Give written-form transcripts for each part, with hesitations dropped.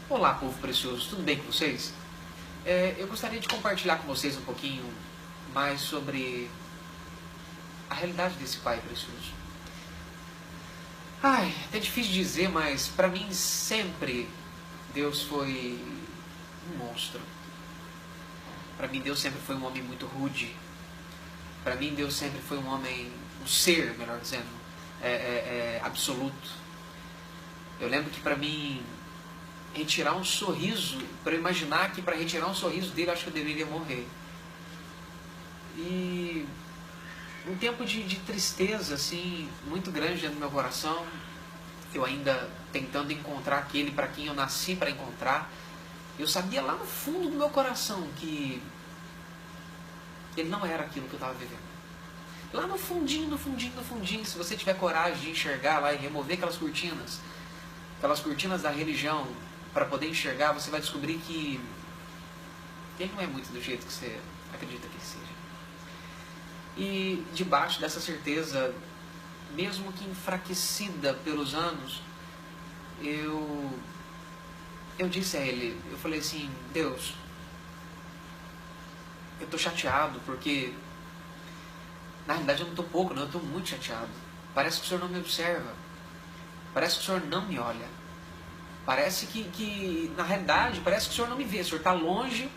Olá, povo precioso, tudo bem com vocês? Eu gostaria de compartilhar com vocês um pouquinho mais sobre a realidade desse Pai precioso. Ai, até difícil de dizer, mas para mim sempre Deus foi um monstro. Para mim Deus sempre foi um homem muito rude. Para mim Deus sempre foi um homem, um ser, melhor dizendo, absoluto. Eu lembro que para mim retirar um sorriso, para eu imaginar que para retirar um sorriso dele, acho que eu deveria morrer. E um tempo de tristeza, assim, muito grande dentro do meu coração, eu ainda tentando encontrar aquele para quem eu nasci para encontrar. Eu sabia lá no fundo do meu coração que ele não era aquilo que eu estava vivendo. Lá no fundinho, no fundinho, no fundinho, se você tiver coragem de enxergar lá e remover aquelas cortinas da religião, para poder enxergar, você vai descobrir que ele não é muito do jeito que você acredita que ele seja. E debaixo dessa certeza, mesmo que enfraquecida pelos anos, eu disse a ele, eu falei assim, Deus, eu estou chateado porque, na realidade eu não estou pouco, não, eu estou muito chateado. Parece que o Senhor não me observa, parece que o Senhor não me olha. Parece que, na realidade, parece que o Senhor não me vê. O Senhor está longe,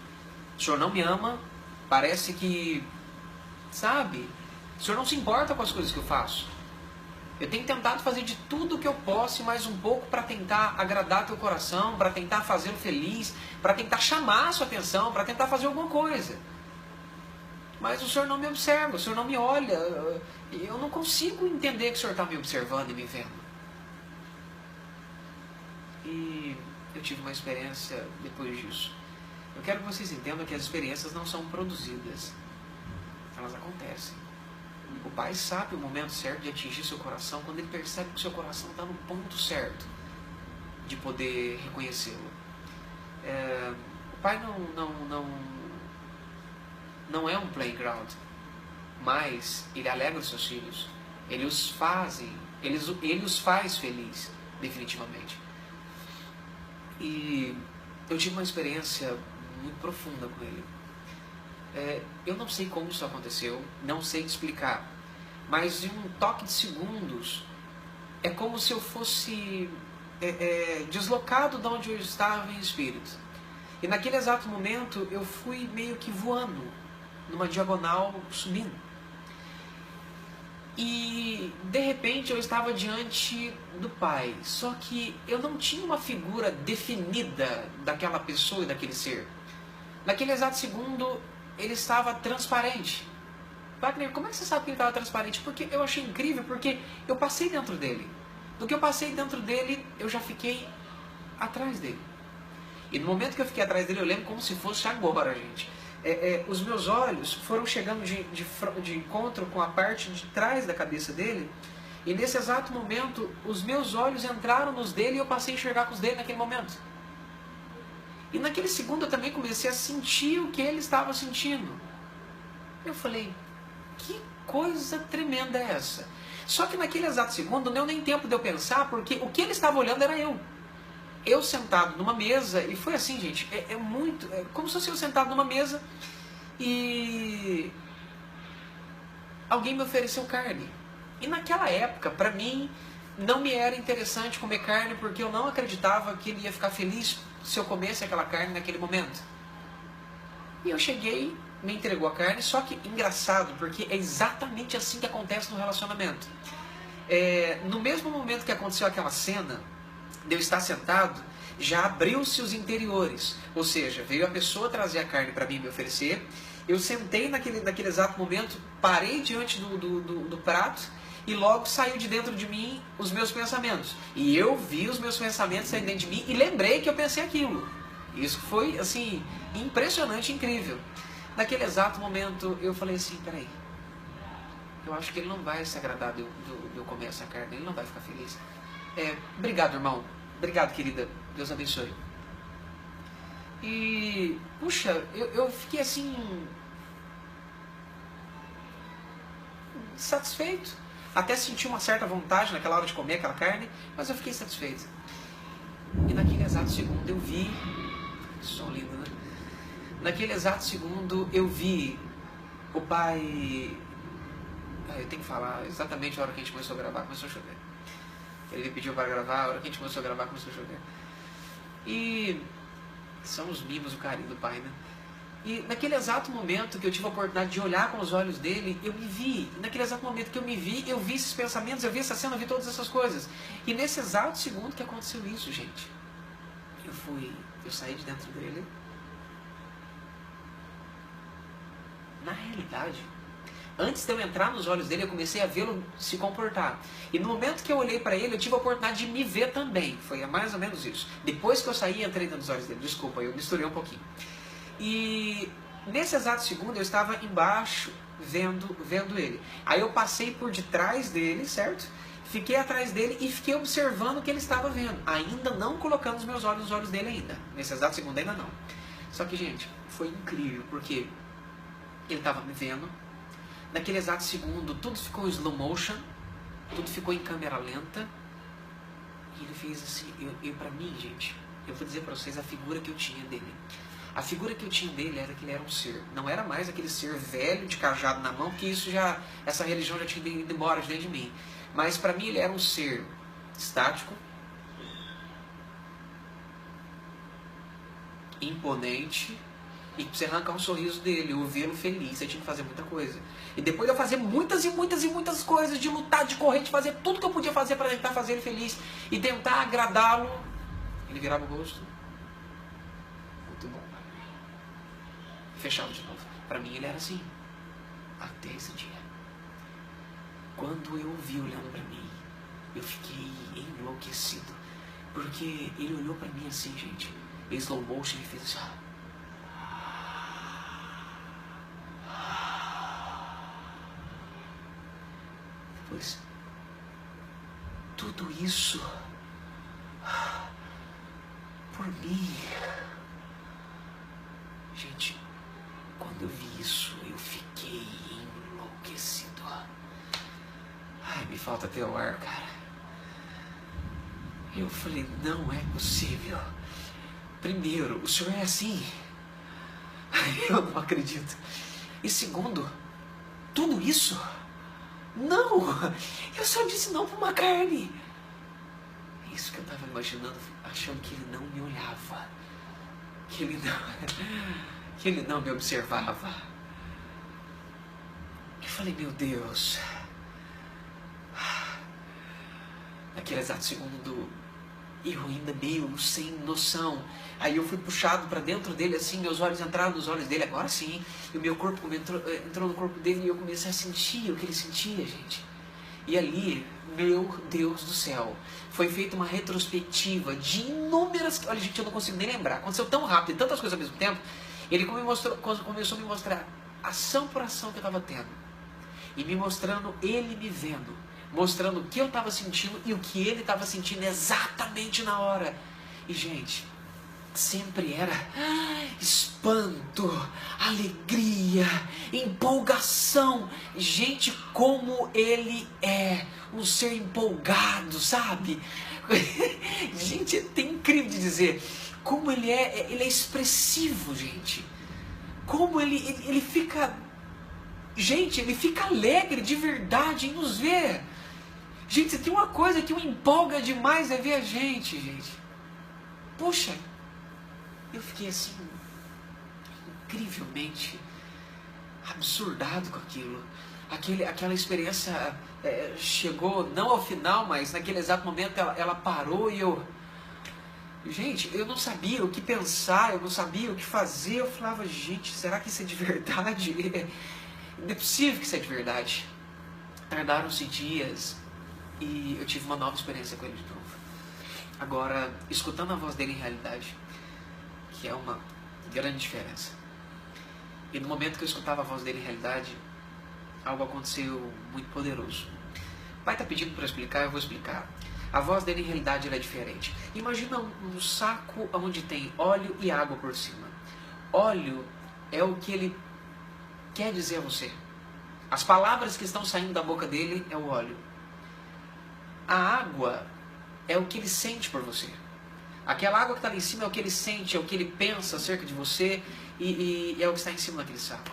o Senhor não me ama. Parece que, sabe, o Senhor não se importa com as coisas que eu faço. Eu tenho tentado fazer de tudo o que eu posso e mais um pouco para tentar agradar teu coração, para tentar fazê-lo feliz, para tentar chamar a sua atenção, para tentar fazer alguma coisa. Mas o Senhor não me observa, o Senhor não me olha. Eu não consigo entender que o Senhor está me observando e me vendo. E eu tive uma experiência depois disso. Eu quero que vocês entendam que as experiências não são produzidas. Elas acontecem. O Pai sabe o momento certo de atingir seu coração quando Ele percebe que o seu coração está no ponto certo de poder reconhecê-lo. O Pai não é um playground, mas Ele alegra os seus filhos. Ele os faz feliz, definitivamente. E eu tive uma experiência muito profunda com ele. Eu não sei como isso aconteceu, não sei te explicar, mas em um toque de segundos, é como se eu fosse deslocado de onde eu estava em espírito. E naquele exato momento, eu fui meio que voando, numa diagonal, subindo. E de repente eu estava diante do Pai, só que eu não tinha uma figura definida daquela pessoa e daquele ser. Naquele exato segundo, ele estava transparente. Wagner, como é que você sabe que ele estava transparente? Porque eu achei incrível, porque eu passei dentro dele. Do que eu passei dentro dele, eu já fiquei atrás dele. E no momento que eu fiquei atrás dele, eu lembro como se fosse agora, gente. Os meus olhos foram chegando de encontro com a parte de trás da cabeça dele, e nesse exato momento, os meus olhos entraram nos dele e eu passei a enxergar com os dele naquele momento. E naquele segundo eu também comecei a sentir o que ele estava sentindo. Eu falei, que coisa tremenda é essa? Só que naquele exato segundo não deu nem tempo de eu pensar, porque o que ele estava olhando era eu. Eu sentado numa mesa, e foi assim, gente, é como se fosse eu sentado numa mesa e alguém me ofereceu carne. E naquela época, para mim, não me era interessante comer carne, porque eu não acreditava que ele ia ficar feliz se eu comesse aquela carne naquele momento. E eu cheguei, me entregou a carne, só que engraçado, porque é exatamente assim que acontece no relacionamento. No mesmo momento que aconteceu aquela cena, de eu estar sentado, já abriu-se os interiores. Ou seja, veio a pessoa trazer a carne para mim me oferecer. Eu sentei naquele exato momento, parei diante do prato e logo saiu de dentro de mim os meus pensamentos. E eu vi os meus pensamentos saindo dentro de mim e lembrei que eu pensei aquilo. Isso foi, assim, impressionante, incrível. Naquele exato momento eu falei assim, peraí, eu acho que ele não vai se agradar de eu comer essa carne, ele não vai ficar feliz. Obrigado, irmão. Obrigado, querida. Deus abençoe. E, puxa, eu fiquei assim, satisfeito. Até senti uma certa vontade naquela hora de comer aquela carne, mas eu fiquei satisfeito. E naquele exato segundo eu vi... Som lindo, né? Naquele exato segundo eu vi o pai... eu tenho que falar exatamente a hora que a gente começou a gravar, começou a chover. Ele pediu para gravar, a hora que a gente começou a gravar, começou a chover. E são os mimos, o carinho do pai, né? E naquele exato momento que eu tive a oportunidade de olhar com os olhos dele, eu me vi. E naquele exato momento que eu me vi, eu vi esses pensamentos, eu vi essa cena, eu vi todas essas coisas. E nesse exato segundo que aconteceu isso, gente, eu saí de dentro dele. Na realidade, antes de eu entrar nos olhos dele, eu comecei a vê-lo se comportar. E no momento que eu olhei para ele, eu tive a oportunidade de me ver também. Foi mais ou menos isso. Depois que eu saí, entrei dentro dos olhos dele. Desculpa, eu misturei um pouquinho. E nesse exato segundo, eu estava embaixo, vendo ele. Aí eu passei por detrás dele, certo? Fiquei atrás dele e fiquei observando o que ele estava vendo. Ainda não colocando os meus olhos nos olhos dele ainda. Nesse exato segundo ainda não. Só que, gente, foi incrível, porque ele estava me vendo. Naquele exato segundo, tudo ficou em slow motion, tudo ficou em câmera lenta. E ele fez assim, pra mim, gente, eu vou dizer pra vocês a figura que eu tinha dele. A figura que eu tinha dele era que ele era um ser. Não era mais aquele ser velho, de cajado na mão, porque essa religião já tinha ido embora de dentro de mim. Mas pra mim ele era um ser estático, imponente, e pra você arrancar um sorriso dele, ou vê-lo feliz, você tinha que fazer muita coisa. E depois de eu fazer muitas e muitas e muitas coisas, de lutar, de correr, de fazer tudo que eu podia fazer para tentar fazer ele feliz e tentar agradá-lo, ele virava o rosto. Muito bom. E fechava de novo. Para mim ele era assim. Até esse dia. Quando eu o vi olhando para mim, eu fiquei enlouquecido. Porque ele olhou para mim assim, gente. Em slow motion, ele fez assim, ó. Pois tudo isso por mim. Gente, quando eu vi isso, eu fiquei enlouquecido. Ai, me falta até o ar, cara. Eu falei, não é possível. Primeiro, o senhor é assim? Eu não acredito. E segundo, tudo isso? Não, eu só disse não para uma carne. É isso que eu estava imaginando, achando que ele não me olhava, que ele não me observava. Eu falei, meu Deus. Naquele exato segundo, eu ainda meio sem noção. Aí eu fui puxado para dentro dele, assim, meus olhos entraram nos olhos dele, agora sim. E o meu corpo entrou no corpo dele e eu comecei a sentir o que ele sentia, gente. E ali, meu Deus do céu, foi feita uma retrospectiva de inúmeras... Olha, gente, eu não consigo nem lembrar. Aconteceu tão rápido e tantas coisas ao mesmo tempo. Ele começou a me mostrar ação por ação que eu estava tendo. E me mostrando, ele me vendo. Mostrando o que eu estava sentindo e o que ele estava sentindo exatamente na hora. E, gente... sempre era espanto, alegria, empolgação. Gente, como ele é um ser empolgado, sabe? Gente, é incrível de dizer. Como ele é expressivo, gente. Como ele fica... Gente, ele fica alegre de verdade em nos ver. Gente, se tem uma coisa que o empolga demais é ver a gente, gente. Puxa... eu fiquei assim, incrivelmente absurdado com aquilo. Aquela experiência chegou, não ao final, mas naquele exato momento ela parou e eu... Gente, eu não sabia o que pensar, eu não sabia o que fazer. Eu falava, gente, será que isso é de verdade? Não é possível que isso é de verdade. Tardaram-se dias e eu tive uma nova experiência com ele de novo. Agora, escutando a voz dele em realidade, que é uma grande diferença. E no momento que eu escutava a voz dele em realidade, algo aconteceu muito poderoso. O pai está pedindo para eu explicar, eu vou explicar. A voz dele em realidade ela é diferente. Imagina um saco onde tem óleo e água por cima. Óleo é o que ele quer dizer a você. As palavras que estão saindo da boca dele é o óleo. A água é o que ele sente por você. Aquela água que está lá em cima é o que ele sente, é o que ele pensa acerca de você e é o que está em cima daquele saco.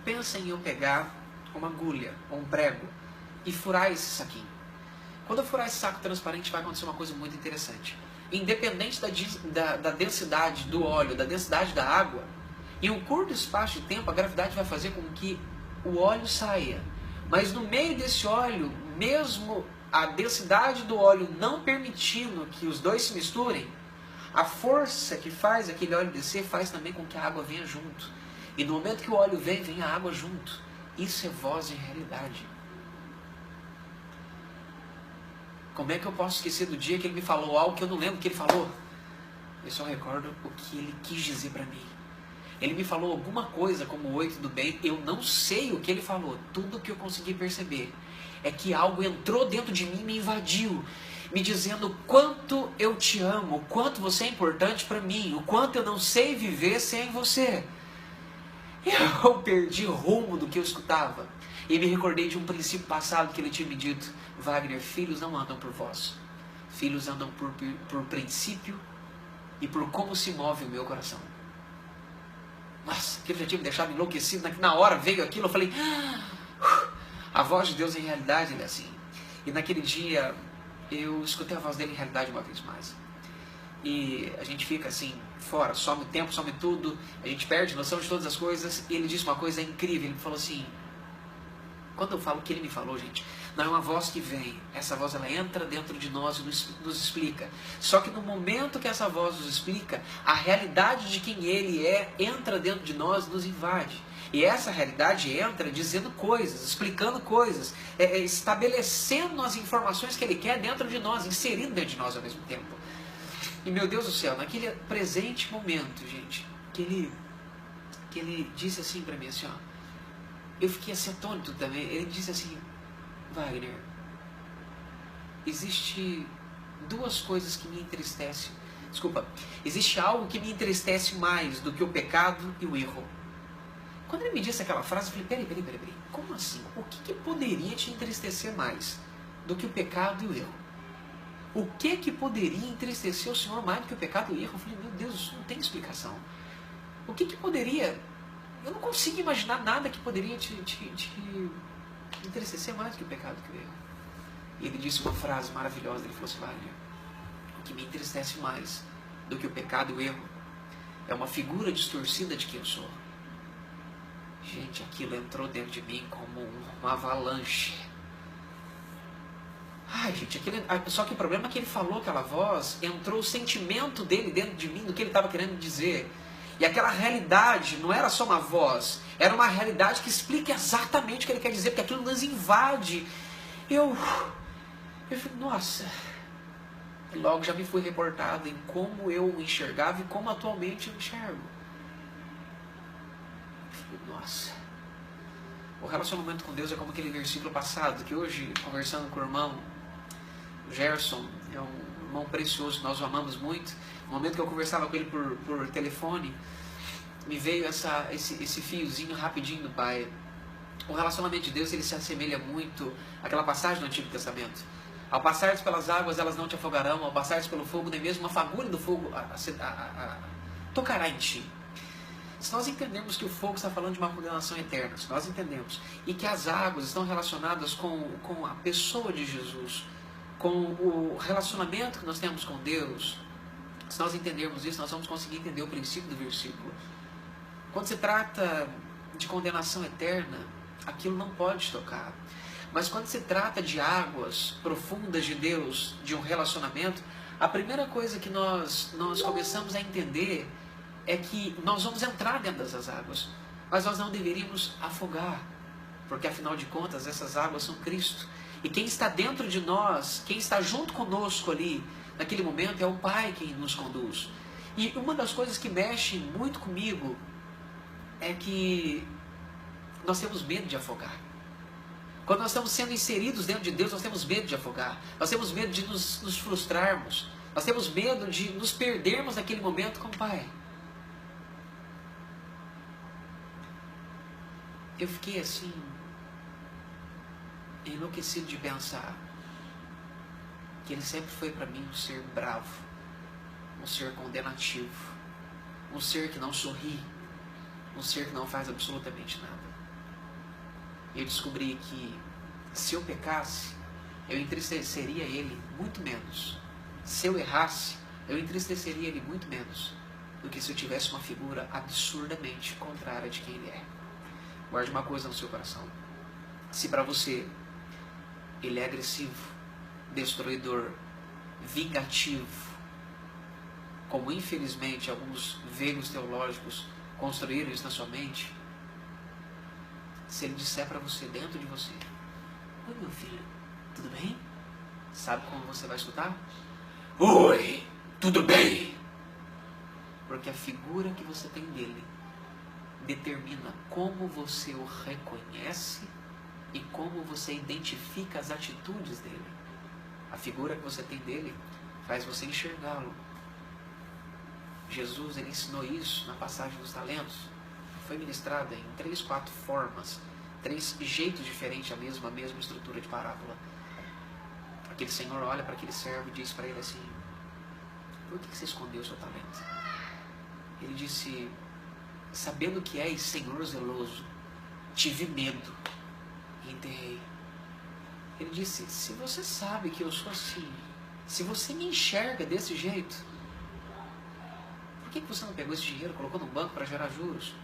Pensa em eu pegar uma agulha ou um prego e furar esse saquinho. Quando eu furar esse saco transparente vai acontecer uma coisa muito interessante. Independente da densidade do óleo, da densidade da água, em um curto espaço de tempo a gravidade vai fazer com que o óleo saia. Mas no meio desse óleo, mesmo a densidade do óleo não permitindo que os dois se misturem, a força que faz aquele óleo descer faz também com que a água venha junto. E no momento que o óleo vem a água junto. Isso é voz em realidade. Como é que eu posso esquecer do dia que ele me falou algo que eu não lembro que ele falou? Eu só recordo o que ele quis dizer para mim. Ele me falou alguma coisa como oi, tudo bem, eu não sei o que ele falou. Tudo que eu consegui perceber é que algo entrou dentro de mim e me invadiu, me dizendo o quanto eu te amo, o quanto você é importante para mim, o quanto eu não sei viver sem você. Eu perdi o rumo do que eu escutava e me recordei de um princípio passado que ele tinha me dito: Wagner, filhos não andam por voz, filhos andam por princípio e por como se move o meu coração. Nossa, aquilo já tinha me deixado enlouquecido. Na hora veio aquilo, eu falei, a voz de Deus em realidade ele é assim. E naquele dia eu escutei a voz dele em realidade uma vez mais. E a gente fica assim, fora, some o tempo, some tudo, a gente perde noção de todas as coisas. E ele disse uma coisa incrível, ele falou assim, quando eu falo o que ele me falou, gente, não é uma voz que vem, essa voz ela entra dentro de nós e nos explica. Só que no momento que essa voz nos explica, a realidade de quem ele é entra dentro de nós e nos invade. E essa realidade entra dizendo coisas, explicando coisas, estabelecendo as informações que ele quer dentro de nós, inserindo dentro de nós ao mesmo tempo. E meu Deus do céu, naquele presente momento, gente, que ele disse assim para mim, assim, ó, eu fiquei assim atônito também. Ele disse assim, Wagner, existe duas coisas que me entristecem. Desculpa, existe algo que me entristece mais do que o pecado e o erro. Quando ele me disse aquela frase, eu falei, peraí, como assim? O que poderia te entristecer mais do que o pecado e o erro? O que poderia entristecer o Senhor mais do que o pecado e o erro? Eu falei, meu Deus, isso não tem explicação. O que poderia... Eu não consigo imaginar nada que poderia te entristecer mais do que o pecado e o erro. E ele disse uma frase maravilhosa, ele falou assim, Wagner, o que me entristece mais do que o pecado e o erro é uma figura distorcida de quem eu sou. Gente, aquilo entrou dentro de mim como uma avalanche. Ai, gente, só que o problema é que ele falou aquela voz, entrou o sentimento dele dentro de mim, do que ele estava querendo dizer. E aquela realidade não era só uma voz, era uma realidade que explica exatamente o que ele quer dizer, porque aquilo nos invade. Eu falei, nossa. E logo já me fui reportado em como eu enxergava e como atualmente eu enxergo. Eu falei, nossa. O relacionamento com Deus é como aquele versículo passado, que hoje, conversando com o irmão Gerson, é um irmão precioso, nós o amamos muito. No momento que eu conversava com ele por telefone, me veio esse fiozinho rapidinho do Pai. O relacionamento de Deus, ele se assemelha muito àquela passagem do Antigo Testamento. Ao passares pelas águas, elas não te afogarão, ao passares pelo fogo, nem mesmo uma fagulha do fogo tocará em ti. Se nós entendemos que o fogo está falando de uma condenação eterna, se nós entendemos, e que as águas estão relacionadas com a pessoa de Jesus, com o relacionamento que nós temos com Deus, se nós entendermos isso, nós vamos conseguir entender o princípio do versículo. Quando se trata de condenação eterna, aquilo não pode tocar. Mas quando se trata de águas profundas de Deus, de um relacionamento, a primeira coisa que nós começamos a entender é que nós vamos entrar dentro dessas águas, mas nós não deveríamos afogar, porque afinal de contas essas águas são Cristo. E quem está dentro de nós, quem está junto conosco ali, naquele momento, é o Pai quem nos conduz. E uma das coisas que mexe muito comigo é que nós temos medo de afogar. Quando nós estamos sendo inseridos dentro de Deus, nós temos medo de afogar. Nós temos medo de nos frustrarmos. Nós temos medo de nos perdermos naquele momento com o Pai. Eu fiquei assim, enlouquecido de pensar que Ele sempre foi para mim um ser bravo. um ser condenativo, um ser que não sorri, um ser que não faz absolutamente nada. Eu descobri que se eu pecasse, eu entristeceria ele muito menos. Se eu errasse, eu entristeceria ele muito menos do que se eu tivesse uma figura absurdamente contrária de quem ele é. Guarde uma coisa no seu coração. Se para você ele é agressivo, destruidor, vingativo, como infelizmente alguns veigos teológicos construíram isso na sua mente, se ele disser para você, dentro de você: oi meu filho, tudo bem? Sabe como você vai escutar? Oi, tudo bem? Porque a figura que você tem dele determina como você o reconhece e como você identifica as atitudes dele. A figura que você tem dele faz você enxergá-lo. Jesus, ele ensinou isso na passagem dos talentos. Foi ministrada em 3, 4 formas, 3 jeitos diferentes, a mesma estrutura de parábola. Aquele senhor olha para aquele servo e diz para ele assim: por que você escondeu o seu talento? Ele disse: sabendo que és senhor zeloso, tive medo e enterrei. Ele disse: se você sabe que eu sou assim, se você me enxerga desse jeito, por que você não pegou esse dinheiro, colocou no banco para gerar juros?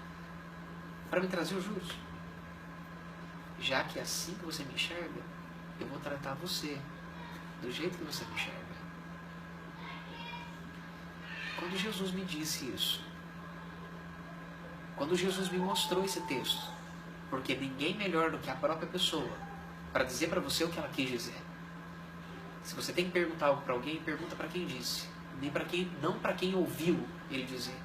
Para me trazer os juros? Já que é assim que você me enxerga, eu vou tratar você do jeito que você me enxerga. Quando Jesus me disse isso, quando Jesus me mostrou esse texto, porque ninguém melhor do que a própria pessoa para dizer para você o que ela quis dizer. Se você tem que perguntar algo para alguém, pergunta para quem disse, não para quem ouviu ele dizer.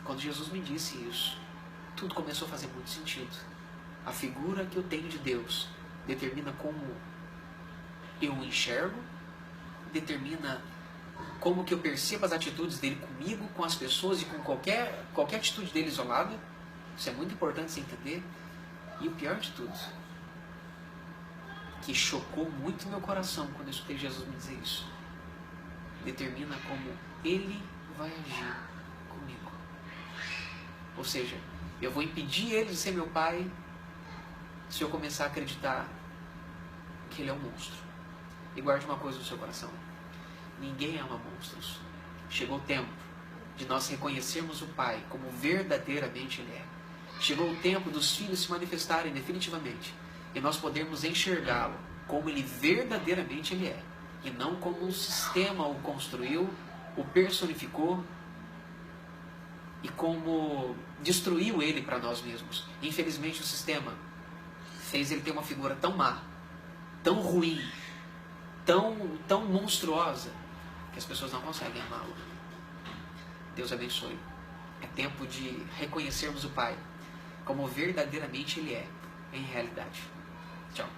Quando Jesus me disse isso, tudo começou a fazer muito sentido. A figura que eu tenho de Deus determina como eu o enxergo, determina como que eu percebo as atitudes dele comigo, com as pessoas e com qualquer atitude dele isolada. Isso é muito importante você entender. E o pior de tudo, que chocou muito meu coração quando eu escutei Jesus me dizer isso, determina como ele vai agir comigo. Ou seja, eu vou impedir ele de ser meu pai se eu começar a acreditar que ele é um monstro. E guarde uma coisa no seu coração: ninguém ama monstros. Chegou o tempo de nós reconhecermos o Pai como verdadeiramente Ele é. Chegou o tempo dos filhos se manifestarem definitivamente e nós podermos enxergá-lo como Ele verdadeiramente Ele é, e não como um sistema o construiu, o personificou e como destruiu Ele para nós mesmos. Infelizmente o sistema fez Ele ter uma figura tão má, tão ruim, tão monstruosa, que as pessoas não conseguem amá-lo. Deus abençoe. É tempo de reconhecermos o Pai como verdadeiramente Ele é, em realidade. Tchau.